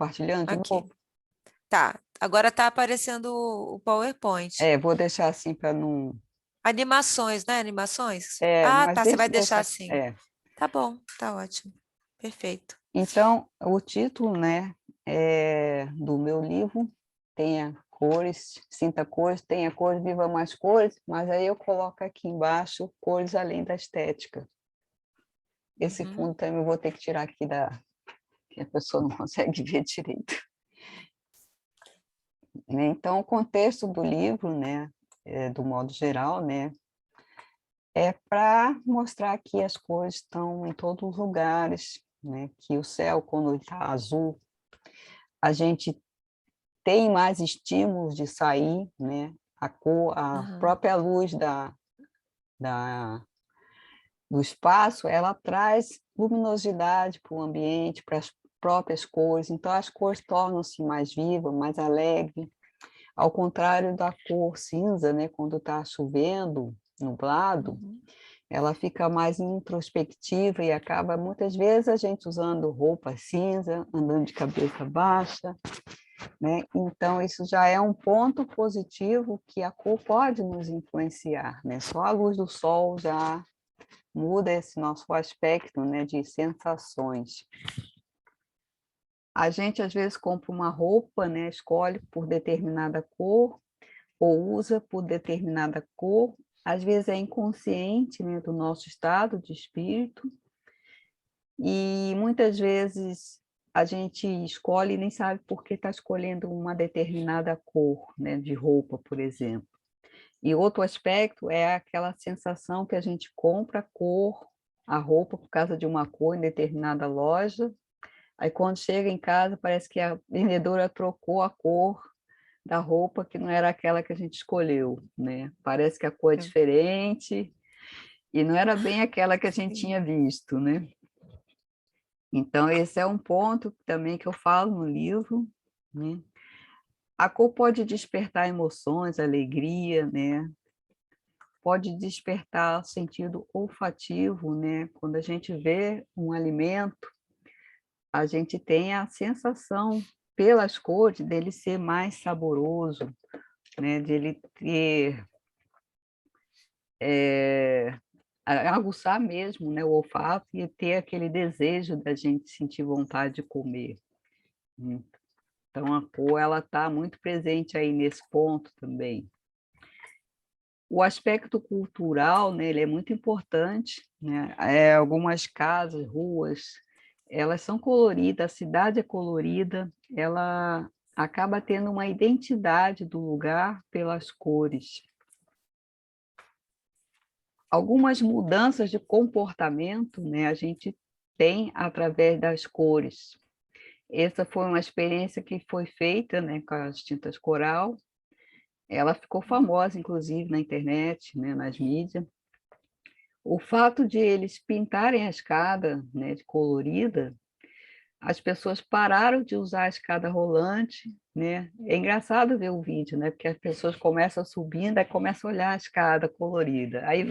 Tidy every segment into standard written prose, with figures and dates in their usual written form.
compartilhando de Aqui. novo? Tá, agora tá aparecendo o PowerPoint. Vou deixar assim para não... Animações, né? Animações? Ah, mas tá, você vai deixa eu deixar deixar... assim. Tá bom, tá ótimo. Perfeito. Então, o título, né, do meu livro, Tenha Cores, Sinta Cores, Tenha Cores, Viva Mais Cores, mas aí eu coloco aqui embaixo Cores Além da Estética. Esse Uhum. fundo também eu vou ter que tirar aqui que a pessoa não consegue ver direito. Né, então, o contexto do livro, né, do modo geral, né, é para mostrar que as cores estão em todos os lugares, né, que o céu, quando está azul, a gente tem mais estímulos de sair, né, a cor, a Uhum. própria luz da do espaço, ela traz luminosidade para o ambiente, para as próprias cores, então as cores tornam-se mais vivas, mais alegres, ao contrário da cor cinza, né, quando está chovendo, nublado, Uhum. ela fica mais introspectiva e acaba, muitas vezes, a gente usando roupa cinza, andando de cabeça baixa, né? Então, isso já é um ponto positivo que a cor pode nos influenciar, né? Só a luz do sol já muda esse nosso aspecto, né, de sensações. A gente, às vezes, compra uma roupa, né, escolhe por determinada cor, ou usa por determinada cor, às vezes é inconsciente, né, do nosso estado de espírito, e muitas vezes a gente escolhe e nem sabe por que está escolhendo uma determinada cor, né, de roupa, por exemplo. E outro aspecto é aquela sensação que a gente compra a cor, a roupa por causa de uma cor em determinada loja, aí quando chega em casa parece que a vendedora trocou a cor da roupa que não era aquela que a gente escolheu, né. Parece que a cor é diferente, e não era bem aquela que a gente Sim. tinha visto, né. Então esse é um ponto também que eu falo no livro, né. A cor pode despertar emoções, alegria, né, pode despertar sentido olfativo, né, quando a gente vê um alimento, a gente tem a sensação, pelas cores, dele ser mais saboroso, né, de ele ter, aguçar mesmo, né, o olfato e ter aquele desejo da gente sentir vontade de comer, né. Então a cor ela está muito presente aí nesse ponto também. O aspecto cultural, né, ele é muito importante, né, algumas casas, ruas, elas são coloridas, a cidade é colorida, ela acaba tendo uma identidade do lugar pelas cores. Algumas mudanças de comportamento, né, a gente tem através das cores. Essa foi uma experiência que foi feita, né, com as tintas coral, ela ficou famosa inclusive na internet, né, nas mídias. O fato de eles pintarem a escada, né, de colorida, as pessoas pararam de usar a escada rolante, né. É engraçado ver o vídeo, né, porque as pessoas começam subindo, aí começam a olhar a escada colorida, aí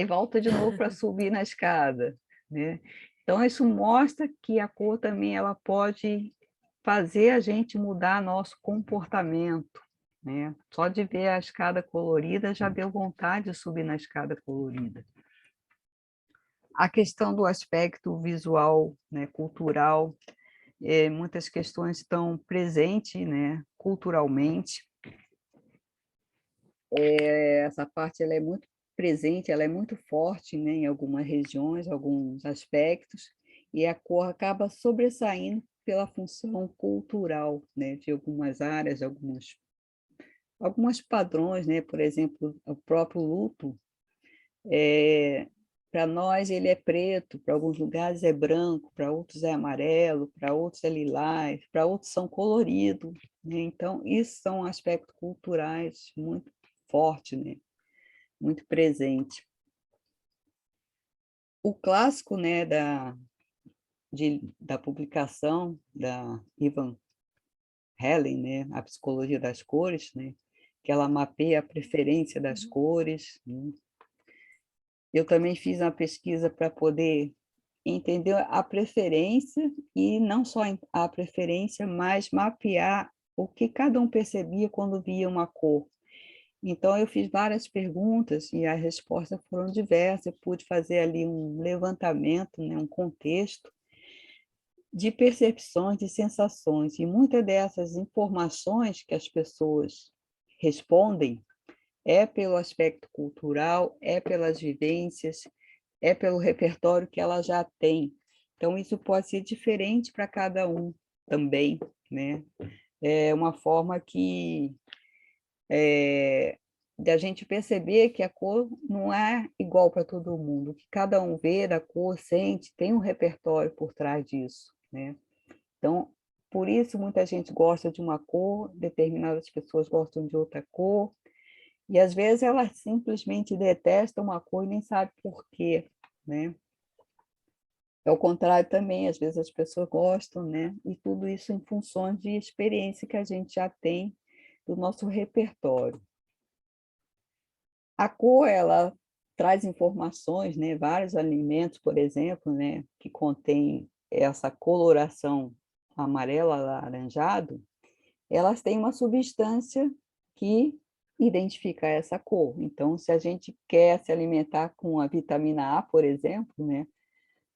volta de novo para subir na escada, né. Então isso mostra que a cor também ela pode fazer a gente mudar nosso comportamento, né. Só de ver a escada colorida já deu vontade de subir na escada colorida. A questão do aspecto visual, né, cultural, muitas questões estão presentes, né, culturalmente. Essa parte ela é muito presente, ela é muito forte, né, em algumas regiões, alguns aspectos, e a cor acaba sobressaindo pela função cultural, né, de algumas áreas, alguns padrões, né, por exemplo, o próprio luto, para nós ele é preto, para alguns lugares é branco, para outros é amarelo, para outros é lilás, para outros são colorido, né, então isso são aspectos culturais muito forte, né, muito presente. O clássico, né, da publicação da Ivan Helen, né, A Psicologia das Cores, né, que ela mapeia a preferência das Uhum. cores, né. Eu também fiz uma pesquisa para poder entendeu? A preferência, e não só a preferência, mas mapear o que cada um percebia quando via uma cor. Então eu fiz várias perguntas e as respostas foram diversas, eu pude fazer ali um levantamento, né, um contexto de percepções, de sensações, e muitas dessas informações que as pessoas respondem é pelo aspecto cultural, é pelas vivências, é pelo repertório que ela já tem. Então isso pode ser diferente para cada um também, né? É uma forma que da gente perceber que a cor não é igual para todo mundo, que cada um vê da cor, sente, tem um repertório por trás disso, né? Então, por isso muita gente gosta de uma cor, determinadas pessoas gostam de outra cor, e às vezes elas simplesmente detestam uma cor e nem sabem por quê, né? É o contrário também, às vezes as pessoas gostam, né? E tudo isso em função de experiência que a gente já tem do nosso repertório. A cor, ela traz informações, né? Vários alimentos, por exemplo, né? Que contêm essa coloração amarela, alaranjado, elas têm uma substância que identifica essa cor. Então, se a gente quer se alimentar com a vitamina A, por exemplo, né?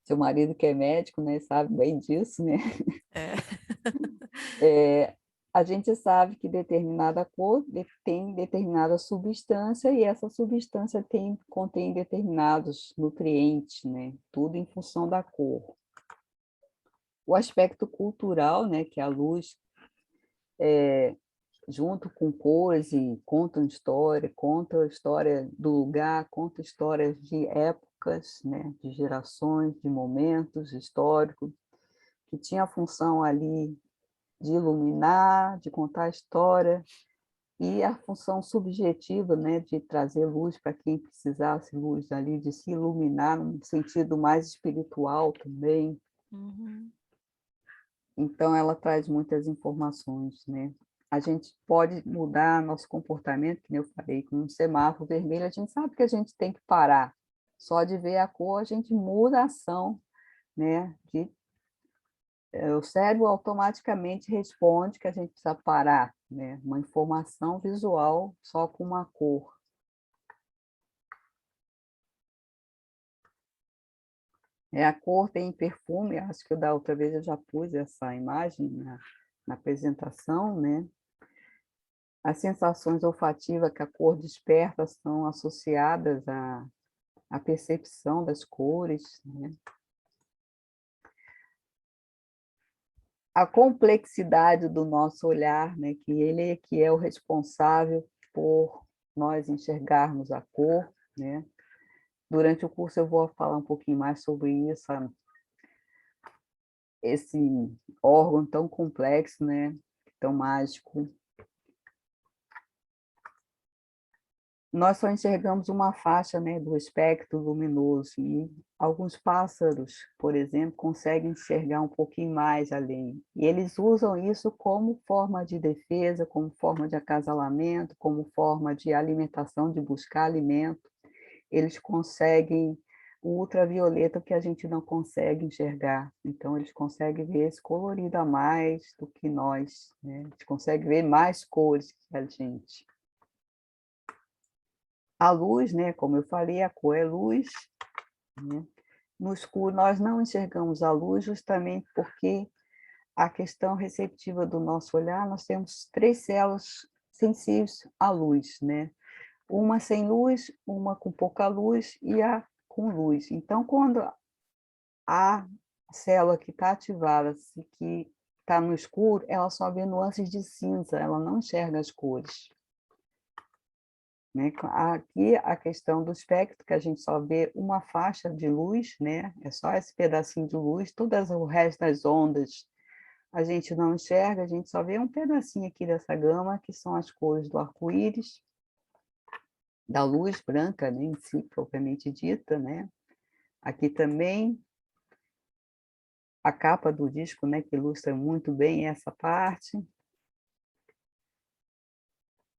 Seu marido que é médico, né, sabe bem disso, né? É. A gente sabe que determinada cor tem determinada substância e essa substância contém determinados nutrientes, né? Tudo em função da cor. O aspecto cultural, né, que é a luz, junto com cores, e conta a história do lugar, conta histórias de épocas, né, de gerações, de momentos históricos, que tinha a função ali de iluminar, de contar a história, e a função subjetiva, né, de trazer luz para quem precisasse luz ali, de se iluminar num sentido mais espiritual também. Uhum. Então ela traz muitas informações, né. A gente pode mudar nosso comportamento, que nem eu falei, com um semáforo vermelho, a gente sabe que a gente tem que parar. Só de ver a cor, a gente muda a ação, né, o cérebro automaticamente responde que a gente precisa parar, né, uma informação visual só com uma cor. A cor tem perfume, acho que da outra vez eu já pus essa imagem na apresentação, né. As sensações olfativas que a cor desperta são associadas à percepção das cores, né. A complexidade do nosso olhar, né, que ele é que é o responsável por nós enxergarmos a cor, né. Durante o curso eu vou falar um pouquinho mais sobre isso, esse órgão tão complexo, né, tão mágico. Nós só enxergamos uma faixa, né, do espectro luminoso e alguns pássaros, por exemplo, conseguem enxergar um pouquinho mais além. E eles usam isso como forma de defesa, como forma de acasalamento, como forma de alimentação, de buscar alimento. Eles conseguem o ultravioleta que a gente não consegue enxergar. Então eles conseguem ver esse colorido a mais do que nós, né? Eles conseguem ver mais cores que a gente. A luz, né, como eu falei, a cor é luz, né. No escuro nós não enxergamos a luz justamente porque a questão receptiva do nosso olhar, nós temos 3 células sensíveis à luz, né. Uma sem luz, uma com pouca luz e a com luz. Então quando a célula que está ativada, que está no escuro, ela só vê nuances de cinza, ela não enxerga as cores. Né, aqui a questão do espectro, que a gente só vê uma faixa de luz, né, é só esse pedacinho de luz, todas o resto das ondas a gente não enxerga, a gente só vê um pedacinho aqui dessa gama, que são as cores do arco-íris, da luz branca, né, em si, propriamente dita, né. Aqui também a capa do disco, né, que ilustra muito bem essa parte.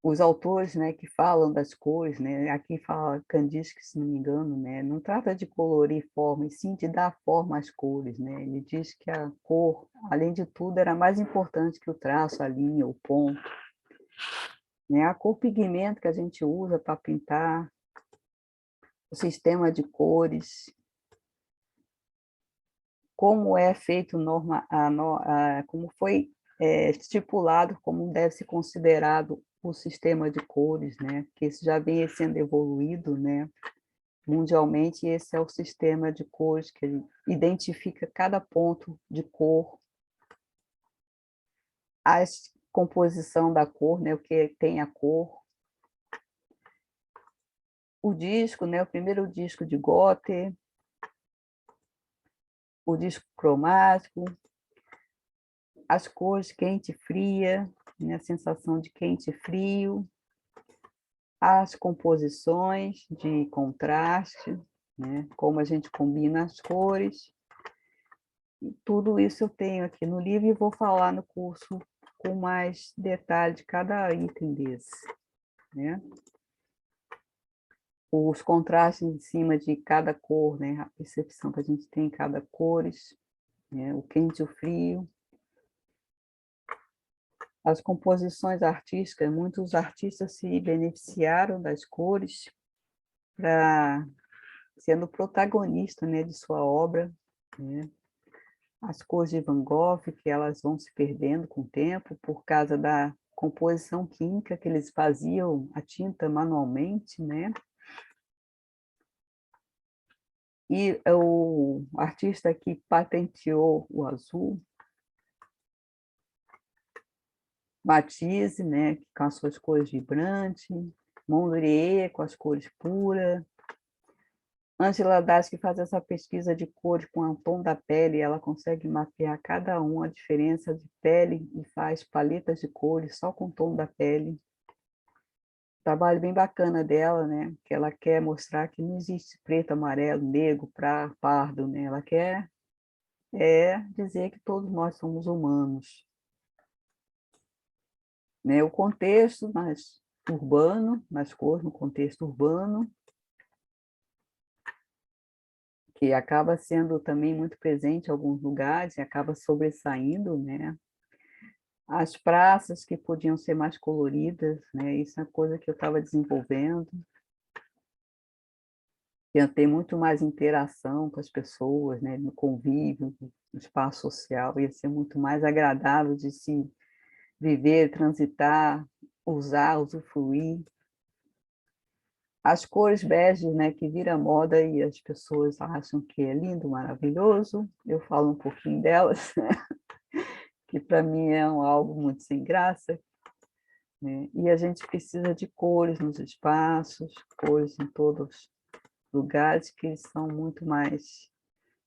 os autores, né, que falam das cores, né, aqui fala Kandinsky, se não me engano, né, não trata de colorir forma, e sim de dar forma às cores, né, ele diz que a cor, além de tudo, era mais importante que o traço, a linha, o ponto, né, a cor pigmento que a gente usa para pintar, o sistema de cores, como é feito como foi estipulado, como deve ser considerado o sistema de cores, né, que isso já vem sendo evoluído, né, mundialmente, esse é o sistema de cores que ele identifica cada ponto de cor, a composição da cor, né, o que tem a cor, o disco, né, o primeiro disco de Gothe, o disco cromático, as cores quente e fria, né, a sensação de quente e frio, as composições de contraste, né, como a gente combina as cores, e tudo isso eu tenho aqui no livro e vou falar no curso com mais detalhe de cada item desse, né. Os contrastes em cima de cada cor, né, a percepção que a gente tem em cada cores, né, o quente e o frio. As composições artísticas, muitos artistas se beneficiaram das cores para sendo protagonista, né, de sua obra, né. As cores de Van Gogh, que elas vão se perdendo com o tempo por causa da composição química que eles faziam a tinta manualmente, né. E o artista que patenteou o azul, Matisse, né, com as suas cores vibrantes, Mondrian com as cores puras, Angela Davis que faz essa pesquisa de cores com o tom da pele, ela consegue mapear cada um, a diferença de pele e faz paletas de cores só com o tom da pele. Trabalho bem bacana dela, né, que ela quer mostrar que não existe preto, amarelo, negro, pardo, né, ela quer dizer que todos nós somos humanos. Né, o contexto mais urbano, nas cores, no contexto urbano, que acaba sendo também muito presente em alguns lugares e acaba sobressaindo, né. As praças que podiam ser mais coloridas, né, isso é uma coisa que eu estava desenvolvendo. Ia ter muito mais interação com as pessoas, né, no convívio, no espaço social, ia ser muito mais agradável de se viver, transitar, usar, usufruir. As cores bege, né, que vira moda e as pessoas acham que é lindo, maravilhoso, eu falo um pouquinho delas, que para mim é algo muito sem graça, né, e a gente precisa de cores nos espaços, cores em todos os lugares que são muito mais,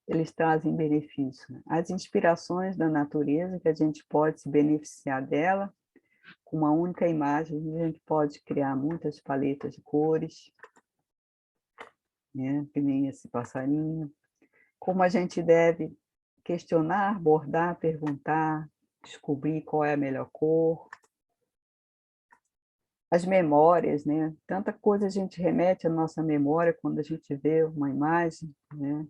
eles trazem benefício, né. As inspirações da natureza, que a gente pode se beneficiar dela, com uma única imagem, a gente pode criar muitas paletas de cores, né, que nem esse passarinho. Como a gente deve questionar, abordar, perguntar, descobrir qual é a melhor cor. As memórias, né, tanta coisa a gente remete à nossa memória quando a gente vê uma imagem, né,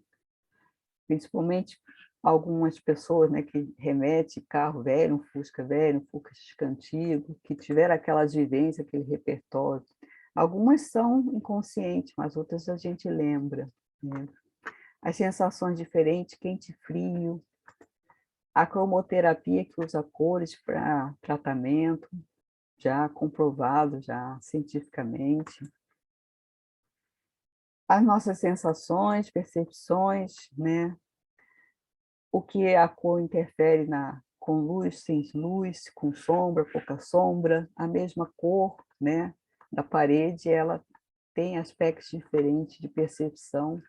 principalmente algumas pessoas, né, que remete carro velho, um Fusca antigo, que tiveram aquelas vivências, aquele repertório. Algumas são inconscientes, mas outras a gente lembra, né. As sensações diferentes, quente e frio, a cromoterapia que usa cores para tratamento, já comprovado, já cientificamente. As nossas sensações, percepções, né, o que a cor interfere com luz, sem luz, com sombra, pouca sombra, a mesma cor, né, da parede, ela tem aspectos diferentes de percepção.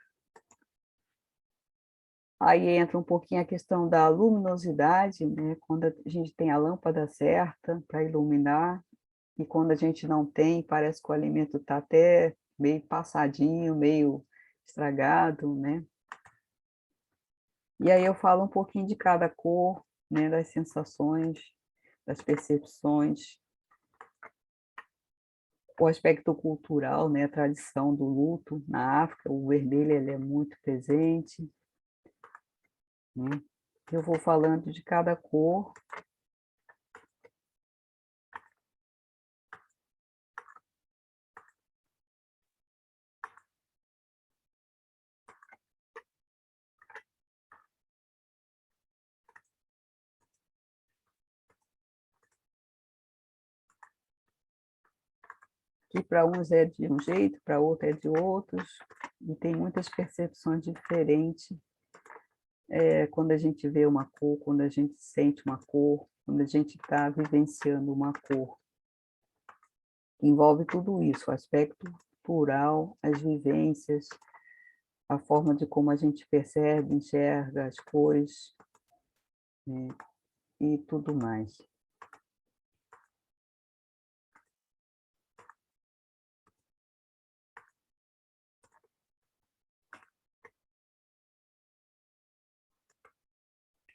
Aí entra um pouquinho a questão da luminosidade, né, quando a gente tem a lâmpada certa para iluminar, e quando a gente não tem, parece que o alimento está até meio passadinho, meio estragado, né. E aí eu falo um pouquinho de cada cor, né, das sensações, das percepções. o aspecto cultural, né, a tradição do luto na África, o vermelho ele é muito presente, né? Eu vou falando de cada cor. Que para uns é de um jeito, para outro é de outros, e tem muitas percepções diferentes quando a gente vê uma cor, quando a gente sente uma cor, quando a gente está vivenciando uma cor. Envolve tudo isso, o aspecto cultural, as vivências, a forma de como a gente percebe, enxerga as cores, né, e tudo mais.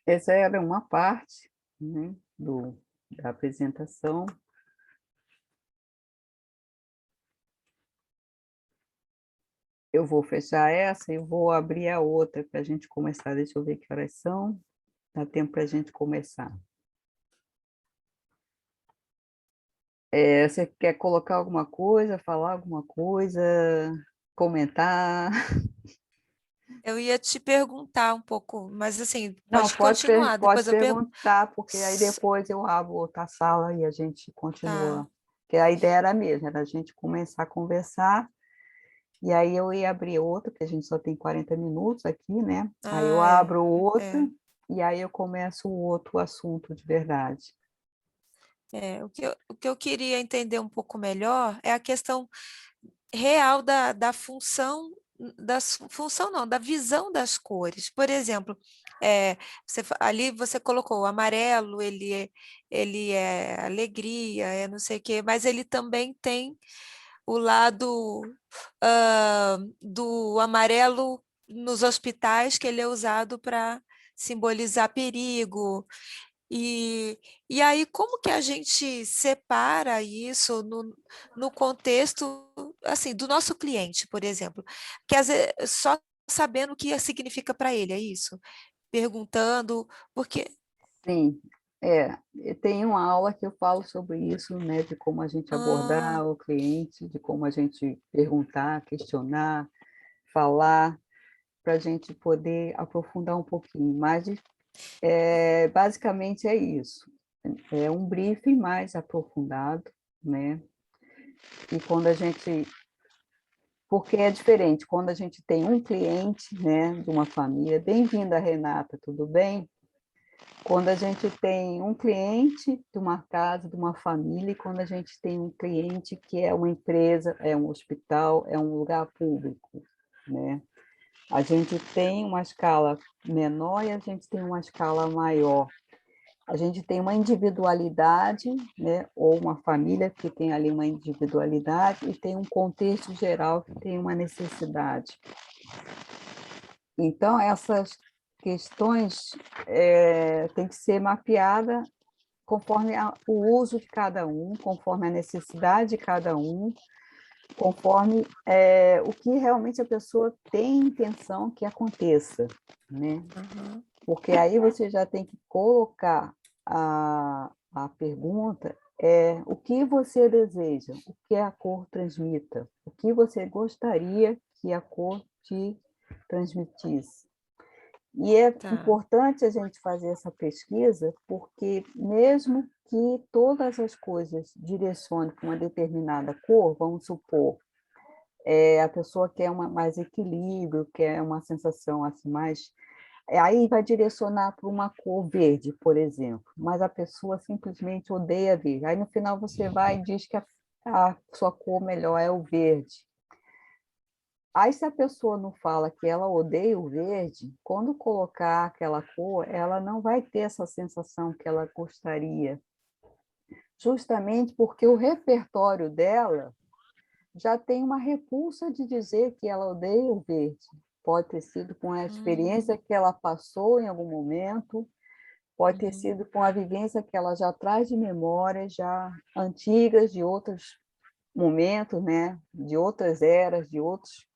Essa era uma parte, né, da apresentação. Eu vou fechar essa e vou abrir a outra para a gente começar. Deixa eu ver que horas são. Dá tempo para a gente começar. Você quer colocar alguma coisa, falar alguma coisa, comentar? Eu ia te perguntar um pouco, mas assim, Não, pode continuar, pode depois eu pergunto. perguntar, porque aí depois eu abro outra sala e a gente Tá. continua. Porque a ideia era a mesma, era a gente começar a conversar, e aí eu ia abrir outra, porque a gente só tem 40 minutos aqui, né? Aí eu Ah, abro outra, é. e aí eu começo o outro assunto de verdade. O que eu queria entender um pouco melhor é a questão real da função, função não, da visão das cores. Por exemplo, ali você colocou o amarelo, ele é alegria, é não sei o quê, mas ele também tem o lado do amarelo nos hospitais, que ele é usado para simbolizar perigo, e, e aí, como que a gente separa isso no contexto, assim, do nosso cliente, por exemplo, que às vezes, só sabendo o que significa para ele, é isso? Perguntando, porque... Sim, tem uma aula que eu falo sobre isso, né, de como a gente Ah, abordar o cliente, de como a gente perguntar, questionar, falar, para a gente poder aprofundar um pouquinho. Mas, basicamente, é isso. É um briefing mais aprofundado, né? E quando a gente... Porque é diferente, quando a gente tem um cliente, né, de uma família, bem-vinda, Renata, tudo bem? Quando a gente tem um cliente de uma casa, de uma família, e quando a gente tem um cliente que é uma empresa, é um hospital, é um lugar público, né? A gente tem uma escala menor e a gente tem uma escala maior. A gente tem uma individualidade, né? Ou uma família que tem ali uma individualidade e tem um contexto geral que tem uma necessidade. Então, essas questões têm que ser mapeadas conforme o uso de cada um, conforme a necessidade de cada um, conforme o que realmente a pessoa tem intenção que aconteça, né? uhum, Porque aí você já tem que colocar a pergunta o que você deseja, o que a cor transmita, o que você gostaria que a cor te transmitisse. E é tá. importante a gente fazer essa pesquisa, porque mesmo que todas as coisas direcionem para uma determinada cor, vamos supor, a pessoa quer mais equilíbrio, quer uma sensação assim mais... Aí vai direcionar para uma cor verde, por exemplo, mas a pessoa simplesmente odeia verde. Aí no final você vai e diz que a sua cor melhor é o verde. Aí, se a pessoa não fala que ela odeia o verde, quando colocar aquela cor, ela não vai ter essa sensação que ela gostaria, justamente porque o repertório dela já tem uma repulsa de dizer que ela odeia o verde. Pode ter sido com a experiência Hum, que ela passou em algum momento, pode ter uhum, sido com a vivência que ela já traz de memórias já antigas de outros momentos, né, de outras eras, de outros,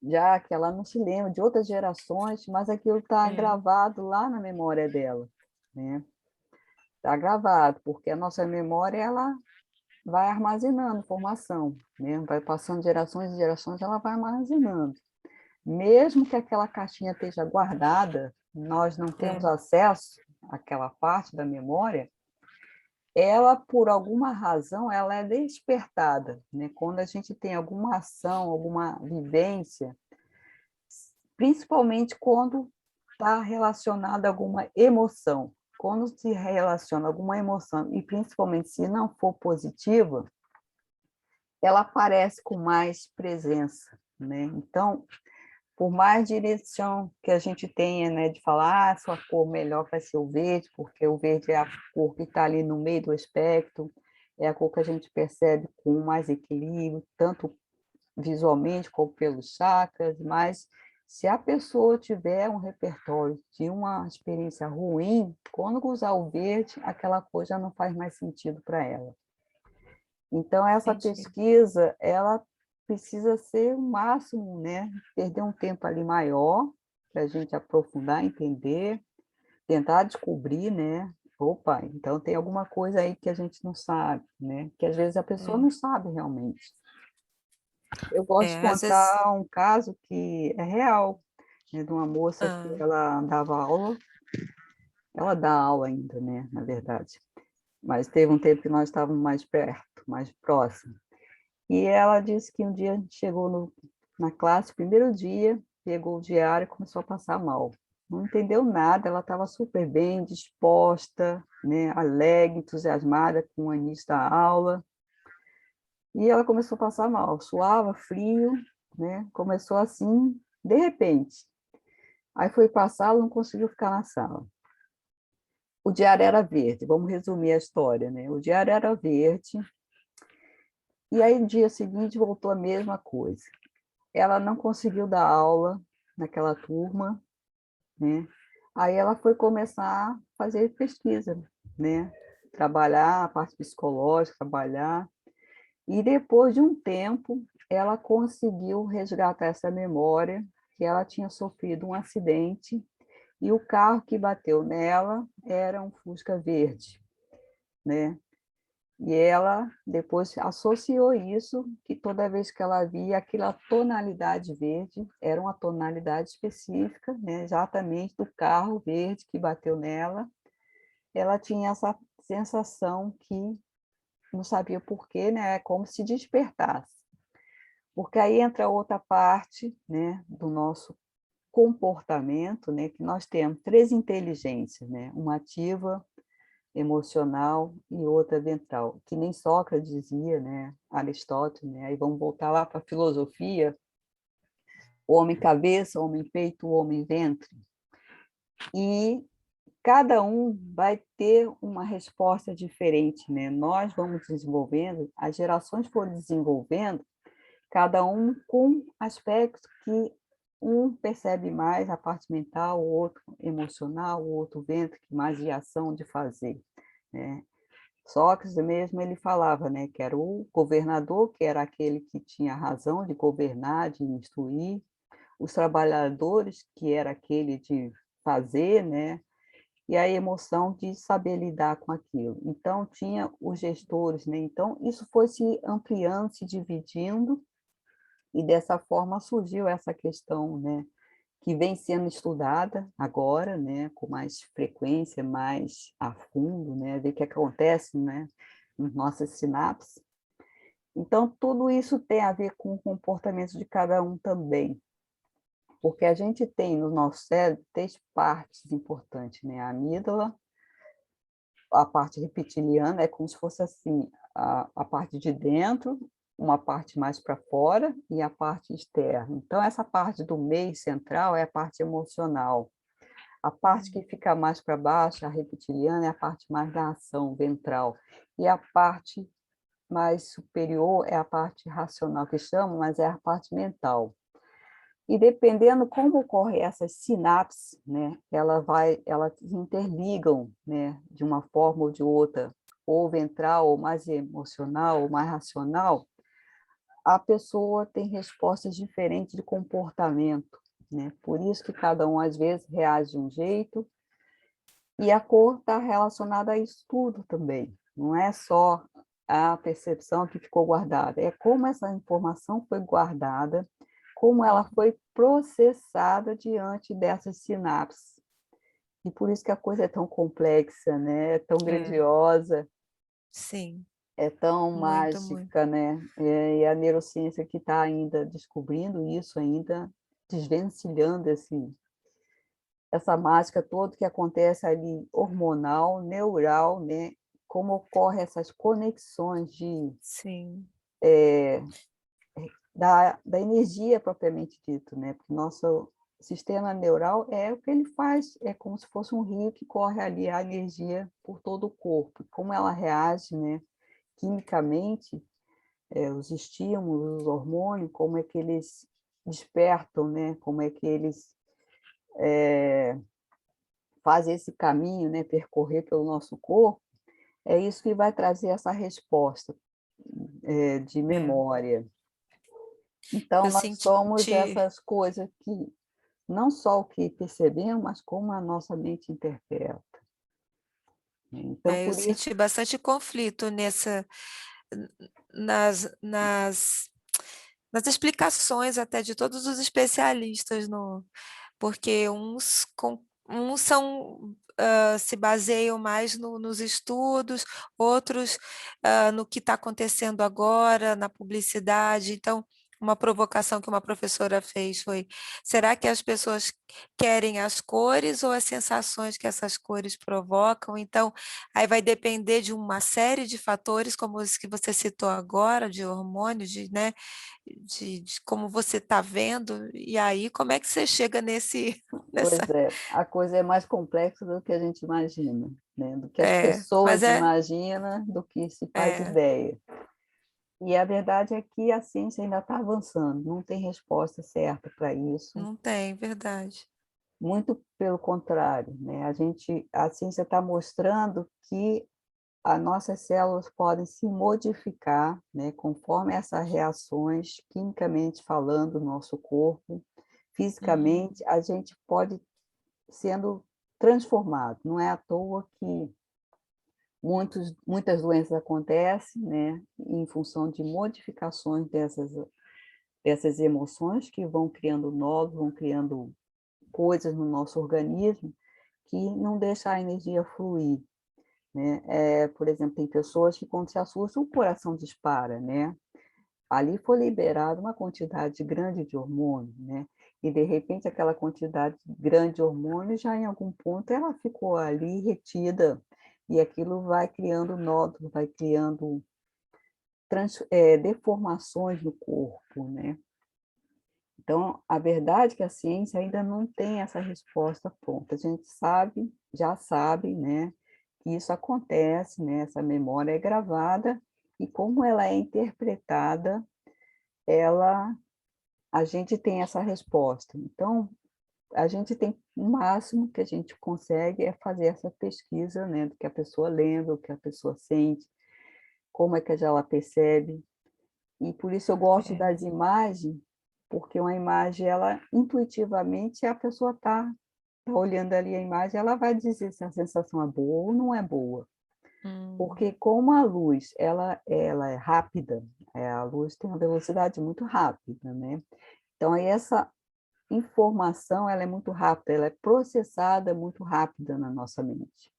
já que ela não se lembra de outras gerações, mas aquilo está É, gravado lá na memória dela, né? Está gravado, porque a nossa memória, ela vai armazenando informação, né? Vai passando gerações e gerações, ela vai armazenando. Mesmo que aquela caixinha esteja guardada, nós não temos é, acesso àquela parte da memória, ela, por alguma razão, ela é despertada, né? Quando a gente tem alguma ação, alguma vivência, principalmente quando está relacionada a alguma emoção. Quando se relaciona a alguma emoção, e principalmente se não for positiva, ela aparece com mais presença, né? Então, por mais direção que a gente tenha, né, de falar, ah, sua cor melhor vai ser o verde, porque o verde é a cor que está ali no meio do espectro, é a cor que a gente percebe com mais equilíbrio, tanto visualmente como pelos chakras, mas se a pessoa tiver um repertório de uma experiência ruim, quando usar o verde, aquela cor já não faz mais sentido para ela. Então, essa entendi. pesquisa, ela precisa ser o máximo, né? Perder um tempo ali maior, para a gente aprofundar, entender, tentar descobrir, né? Opa, então tem alguma coisa aí que a gente não sabe, né? Que às vezes a pessoa É, não sabe realmente. Eu gosto de às vezes. contar um caso que é real, né? De uma moça que Ah, ela dava aula, ela dá aula ainda, né? Na verdade, mas teve um tempo que nós estávamos mais perto, mais próximos. E ela disse que um dia chegou na classe, primeiro dia, pegou o diário e começou a passar mal. Não entendeu nada, ela estava super bem, disposta, né, alegre, entusiasmada com o início da aula. E ela começou a passar mal, suava, frio, né, começou assim, de repente. Aí foi para a sala, não conseguiu ficar na sala. O diário era verde, vamos resumir a história, né? O diário era verde, e aí no dia seguinte voltou a mesma coisa. Ela não conseguiu dar aula naquela turma, né? Aí ela foi começar a fazer pesquisa, né? Trabalhar a parte psicológica, trabalhar. E depois de um tempo, ela conseguiu resgatar essa memória que ela tinha sofrido um acidente e o carro que bateu nela era um Fusca verde, né? E ela depois associou isso, que toda vez que ela via aquela tonalidade verde, era uma tonalidade específica, né, exatamente do carro verde que bateu nela, ela tinha essa sensação que não sabia por quê, né, é como se despertasse. Porque aí entra outra parte, né, do nosso comportamento, né, que nós temos três inteligências, né, uma ativa, emocional e outra ventral, que nem Sócrates dizia, né, Aristóteles, né, aí vamos voltar lá para a filosofia, o homem cabeça, o homem peito, o homem ventre, e cada um vai ter uma resposta diferente, né? Nós vamos desenvolvendo, as gerações foram desenvolvendo, cada um com aspectos que um percebe mais a parte mental, o outro emocional, o outro ventre, que mais de ação de fazer, né? Sócrates mesmo, ele falava, né, que era o governador, que era aquele que tinha razão de governar, de instruir, os trabalhadores, que era aquele de fazer, né, e a emoção de saber lidar com aquilo. Então, tinha os gestores, né, então isso foi se ampliando, se dividindo, e dessa forma surgiu essa questão, né, que vem sendo estudada agora, né, com mais frequência, mais a fundo, né, ver o que acontece, né, nas nossas sinapses. Então, tudo isso tem a ver com o comportamento de cada um também, porque a gente tem no nosso cérebro três partes importantes, né, a amígdala, a parte reptiliana é como se fosse assim, a parte de dentro, uma parte mais para fora e a parte externa. Então, essa parte do meio central é a parte emocional. A parte que fica mais para baixo, a reptiliana, é a parte mais da ação ventral. E a parte mais superior é a parte racional, que chama, mas é a parte mental. E dependendo como ocorrem essas sinapses, né, elas interligam, né, de uma forma ou de outra. ou ventral, ou mais emocional, ou mais racional, a pessoa tem respostas diferentes de comportamento, né? Por isso que cada um, às vezes, reage de um jeito, e a cor está relacionada a isso tudo também. Não é só a percepção que ficou guardada, é como essa informação foi guardada, como ela foi processada diante dessas sinapses. E por isso que a coisa é tão complexa, né? É tão É, grandiosa, sim, é tão muito, muito. mágica, né? E a neurociência que está ainda descobrindo isso, ainda desvencilhando essa mágica toda que acontece ali hormonal, neural, né? Como ocorrem essas conexões Sim, da energia propriamente dito, né? Porque nosso sistema neural é o que ele faz, é como se fosse um rio que corre ali a energia por todo o corpo. Como ela reage, né? Quimicamente, os estímulos, os hormônios, como é que eles despertam, né? Como é que eles fazem esse caminho, né? Percorrer pelo nosso corpo, é isso que vai trazer essa resposta de é. memória. Então, Eu nós somos senti, essas coisas que, não só o que percebemos, mas como a nossa mente interpreta. Então, eu por isso, senti bastante conflito nas nas explicações até de todos os especialistas no porque uns são, se baseiam mais nos estudos, outros, no que está acontecendo agora, na publicidade. Então, uma provocação que uma professora fez foi: será que as pessoas querem as cores ou as sensações que essas cores provocam? Então, aí vai depender de uma série de fatores, como os que você citou agora, de hormônios, né, de como você está vendo, e aí como é que você chega nesse pois nessa é, a coisa é mais complexa do que a gente imagina, né? Do que as mas pessoas imaginam, do que se faz é, ideia. E a verdade é que a ciência ainda está avançando, não tem resposta certa para isso, não tem, verdade. muito pelo contrário, né? A ciência está mostrando que as nossas células podem se modificar, né, conforme essas reações, quimicamente falando, no nosso corpo, Uhum. fisicamente, a gente pode sendo transformado. Não é à toa que muitas doenças acontecem, né, em função de modificações dessas emoções que vão criando nódulos, vão criando coisas no nosso organismo que não deixa a energia fluir, né. Por exemplo, tem pessoas que quando se assustam, o coração dispara, né. Ali foi liberada uma quantidade grande de hormônio, né, e de repente aquela quantidade grande de hormônio já em algum ponto ela ficou ali retida, e aquilo vai criando nódulos, vai criando deformações no corpo, né. Então, a verdade é que a ciência ainda não tem essa resposta pronta. A gente sabe, já sabe, né, que isso acontece, né, essa memória é gravada, e como ela é interpretada, ela a gente tem essa resposta. Então, a gente tem o máximo que a gente consegue é fazer essa pesquisa, né, do que a pessoa lembra, o que a pessoa sente, como é que ela percebe. E por isso eu gosto É, das imagens, porque uma imagem, ela intuitivamente a pessoa tá olhando ali a imagem, ela vai dizer se a sensação é boa ou não é boa. hum, Porque como a luz, ela é rápida, a luz tem uma velocidade muito rápida, né. Então aí essa informação, ela é muito rápida, ela é processada muito rápida na nossa mente.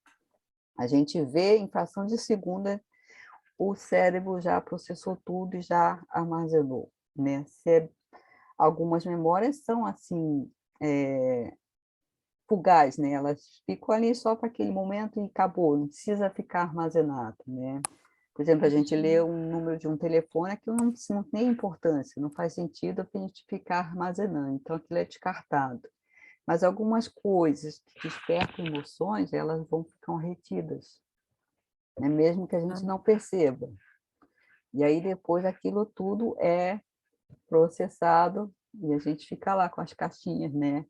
A gente vê em fração de segunda, o cérebro já processou tudo e já armazenou, né. Algumas memórias são assim, fugaz, né, elas ficam ali só para aquele momento e acabou, não precisa ficar armazenado, né. Por exemplo, a gente lê uhum, um número de um telefone, aquilo não tem importância, não faz sentido para a gente ficar armazenando, então aquilo é descartado. Mas algumas coisas que despertam emoções, elas vão ficam retidas, né, mesmo que a gente ah, não perceba. E aí depois aquilo tudo é processado e a gente fica lá com as caixinhas, né,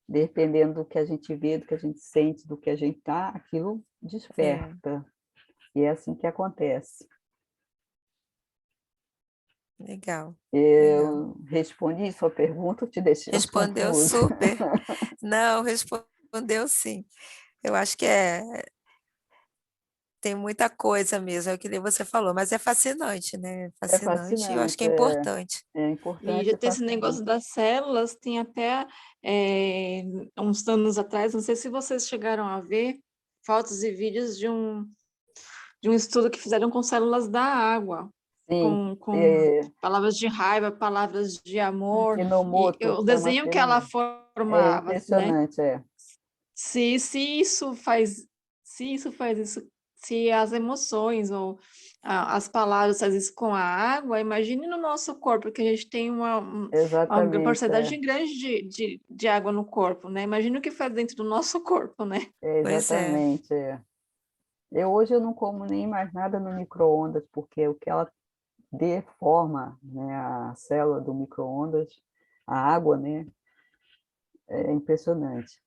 dependendo do que a gente vê, do que a gente sente, do que a gente tá, aquilo é. desperta. E é assim que acontece. Legal, legal. Eu respondi sua pergunta, eu te deixei Respondeu confusa. super. Não, respondeu sim. Eu acho que tem muita coisa mesmo, é o que nem você falou, mas é fascinante, né? É Fascinante e eu acho que fascinante, é importante. é E importante já e tem esse negócio fascinante. das células, tem até uns anos atrás, não sei se vocês chegaram a ver fotos e vídeos de um estudo que fizeram com células da água, Sim, com palavras de raiva, palavras de amor, e Kinomoto o chama desenho que ela Kinomoto. É formava, né? impressionante, é. Se isso faz, se isso faz isso, se as emoções ou as palavras fazem isso com a água, imagine no nosso corpo, que a gente tem uma Exatamente, porcentagem grande de água no corpo, né? Imagina o que faz dentro do nosso corpo, né? Pois é. exatamente, é. Hoje eu não como nem mais nada no micro-ondas, porque o que ela deforma, né, a célula do micro-ondas, a água, né, é impressionante.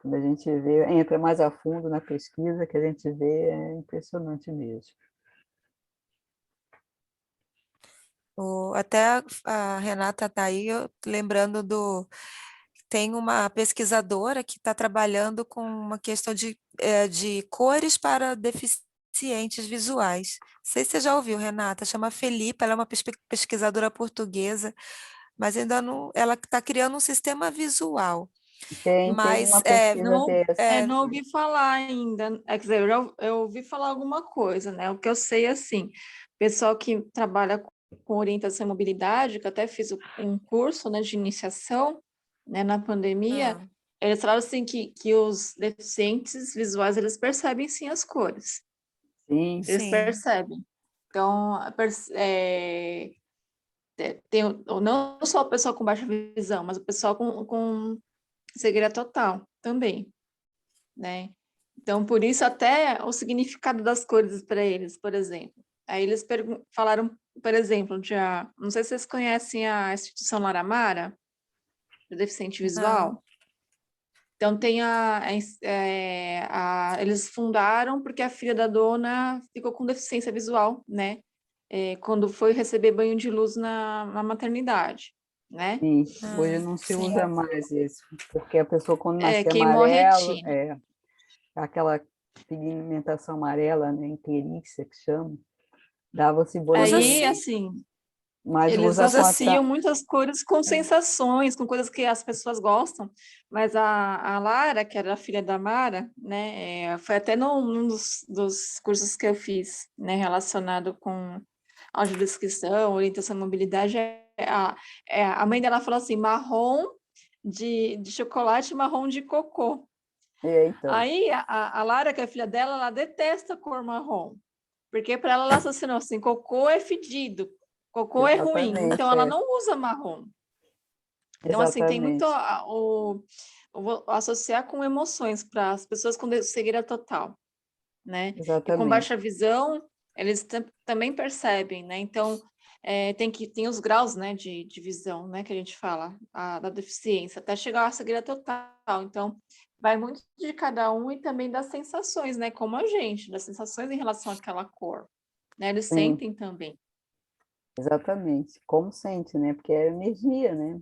Quando a gente vê, entra mais a fundo na pesquisa, que a gente vê, é impressionante mesmo. Até a Renata está aí, lembrando tem uma pesquisadora que está trabalhando com uma questão de cores para deficientes visuais. Não sei se você já ouviu, Renata, chama Felipa, ela é uma pesquisadora portuguesa, mas ainda não, ela está criando um sistema visual. Tem Mas uma pesquisa Não, dessa. não ouvi falar ainda. Quer dizer, eu ouvi falar alguma coisa, né? O que eu sei, assim, pessoal que trabalha com orientação e mobilidade, que eu até fiz um curso, né, de iniciação, né, na pandemia, Ah, eles falaram, assim, que os deficientes visuais, eles percebem, sim, as cores. Sim, Eles sim. percebem. Então, tem não só o pessoal com baixa visão, mas o pessoal com cegueira total também, né? Então, por isso, até o significado das cores para eles, por exemplo. Aí eles falaram, por exemplo, não sei se vocês conhecem a instituição Laramara, de deficiente Não. visual. Então, tem eles fundaram porque a filha da dona ficou com deficiência visual, né? Quando foi receber banho de luz na maternidade, né? sim. Hoje Ah, não se sim. usa mais isso, porque a pessoa, quando nasce Queimou a amarelo, retina. aquela pigmentação amarela, né, interícia que chama, dava-se banho de Usa Aí, luz. sim, assim, Mas eles usa com a... associam muitas cores com é. sensações, com coisas que as pessoas gostam, mas a Lara, que era a filha da Mara, né, foi até num dos cursos que eu fiz, né, relacionado com audiodescrição, orientação à mobilidade, a mãe dela falou assim, marrom de chocolate e marrom de cocô. Então, Aí a Lara, que é a filha dela, ela detesta a cor marrom, porque para ela associou assim, cocô é fedido, cocô é ruim, então exatamente, ela não usa marrom. Então, assim, tem muito exatamente, associar com emoções para as pessoas com cegueira total, né? E com exatamente, baixa visão, eles também percebem, né? Então, tem os graus, né, de visão, né, que a gente fala, da deficiência, até chegar à cegueira total. Então, vai muito de cada um e também das sensações, né? Como a gente, das sensações em relação àquela cor, né? Eles sim, sentem também. exatamente. Como sente, né? Porque é energia, né?